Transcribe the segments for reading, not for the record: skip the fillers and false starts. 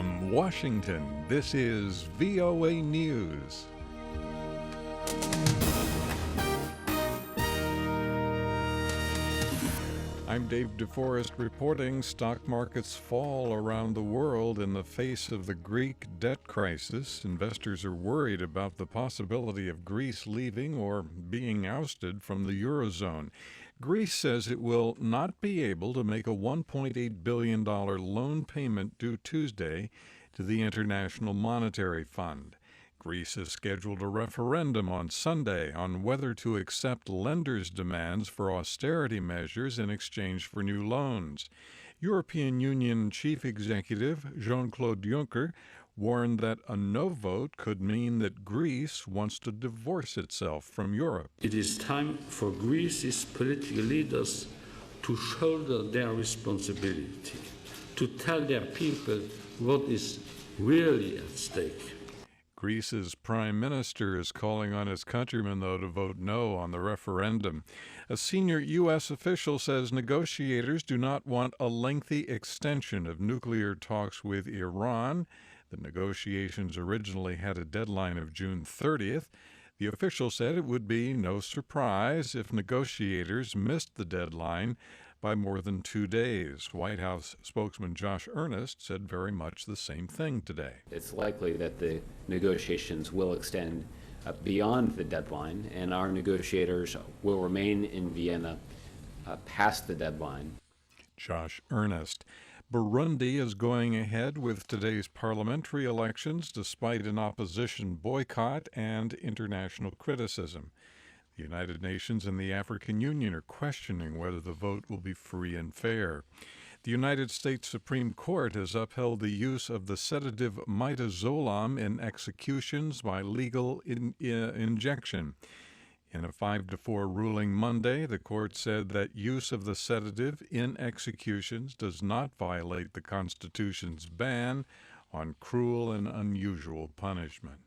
From Washington, this is VOA News. I'm David Forrest reporting stock markets fall around the world in the face of the Greek debt crisis. Investors are worried about the possibility of Greece leaving or being ousted from the eurozone. Greece says it will not be able to make a $1.8 billion loan payment due Tuesday to the International Monetary Fund. Greece has scheduled a referendum on Sunday on whether to accept lenders' demands for austerity measures in exchange for new loans. European Union Chief Executive Jean-Claude Juncker warned that a no vote could mean that Greece wants to divorce itself from Europe. It is time for Greece's political leaders to shoulder their responsibility, to tell their people what is really at stake. Greece's prime minister is calling on his countrymen, though, to vote no on the referendum. A senior U.S. official says negotiators do not want a lengthy extension of nuclear talks with Iran. The negotiations originally had a deadline of June 30th. The official said it would be no surprise if negotiators missed the deadline by more than 2 days. White House spokesman Josh Earnest said very much the same thing today. It's likely that the negotiations will extend beyond the deadline, and our negotiators will remain in Vienna past the deadline. Josh Earnest. Burundi is going ahead with today's parliamentary elections despite an opposition boycott and international criticism. The United Nations and the African Union are questioning whether the vote will be free and fair. The United States Supreme Court has upheld the use of the sedative midazolam in executions by legal injection. In a 5-4 ruling Monday, the court said that use of the sedative in executions does not violate the Constitution's ban on cruel and unusual punishment.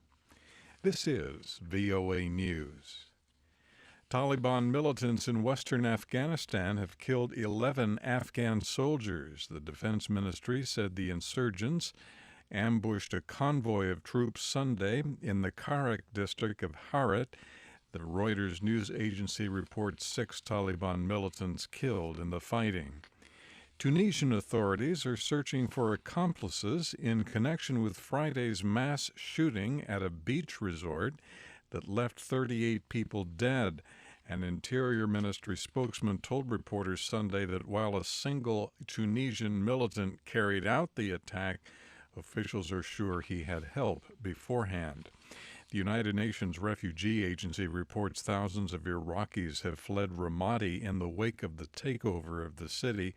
This is VOA News. Taliban militants in western Afghanistan have killed 11 Afghan soldiers. The Defense Ministry said the insurgents ambushed a convoy of troops Sunday in the Karak district of Herat. The Reuters news agency reports 6 Taliban militants killed in the fighting. Tunisian authorities are searching for accomplices in connection with Friday's mass shooting at a beach resort that left 38 people dead. An Interior Ministry spokesman told reporters Sunday that while a single Tunisian militant carried out the attack, officials are sure he had help beforehand. The United Nations Refugee Agency reports thousands of Iraqis have fled Ramadi in the wake of the takeover of the city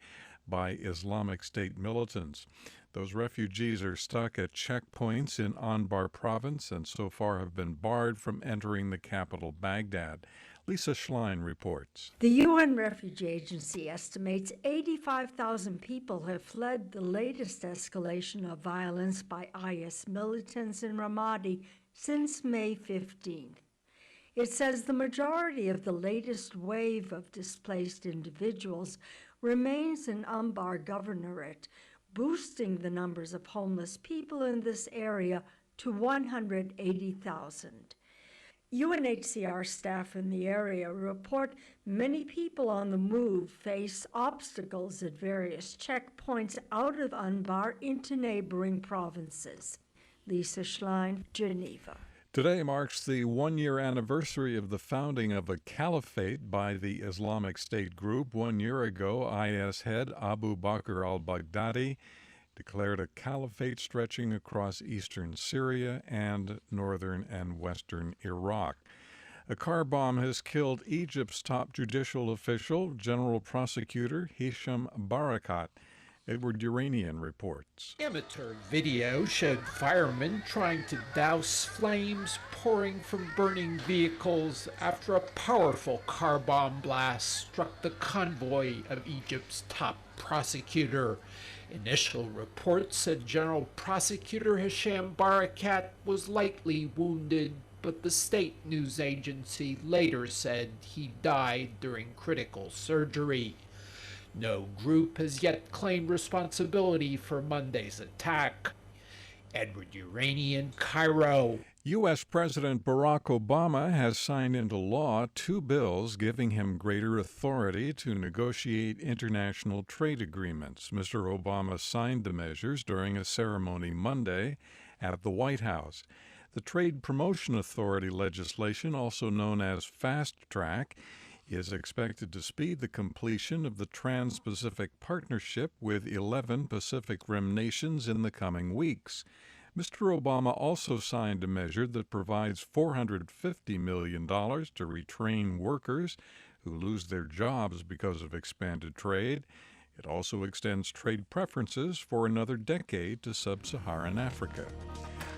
by Islamic State militants. Those refugees are stuck at checkpoints in Anbar province and so far have been barred from entering the capital, Baghdad. Lisa Schlein reports. The UN Refugee Agency estimates 85,000 people have fled the latest escalation of violence by IS militants in Ramadi since May 15th. It says the majority of the latest wave of displaced individuals remains in Anbar Governorate, boosting the numbers of homeless people in this area to 180,000. UNHCR staff in the area report many people on the move face obstacles at various checkpoints out of Anbar into neighboring provinces. Lisa Schlein, Geneva. Today marks the one-year anniversary of the founding of a caliphate by the Islamic State group. 1 year ago, IS head Abu Bakr al-Baghdadi declared a caliphate stretching across eastern Syria and northern and western Iraq. A car bomb has killed Egypt's top judicial official, General Prosecutor Hisham Barakat. Edward Uranian reports. Amateur video showed firemen trying to douse flames pouring from burning vehicles after a powerful car bomb blast struck the convoy of Egypt's top prosecutor. Initial reports said General Prosecutor Hisham Barakat was lightly wounded, but the state news agency later said he died during critical surgery. No group has yet claimed responsibility for Monday's attack. Edward Uranian, Cairo. U.S. President Barack Obama has signed into law two bills giving him greater authority to negotiate international trade agreements. Mr. Obama signed the measures during a ceremony Monday at the White House. The Trade Promotion Authority legislation, also known as Fast Track, is expected to speed the completion of the Trans-Pacific Partnership with 11 Pacific Rim nations in the coming weeks. Mr. Obama also signed a measure that provides $450 million to retrain workers who lose their jobs because of expanded trade. It also extends trade preferences for another decade to sub-Saharan Africa.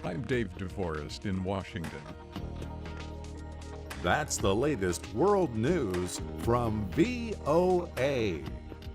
I'm David Forrest in Washington. That's the latest world news from VOA.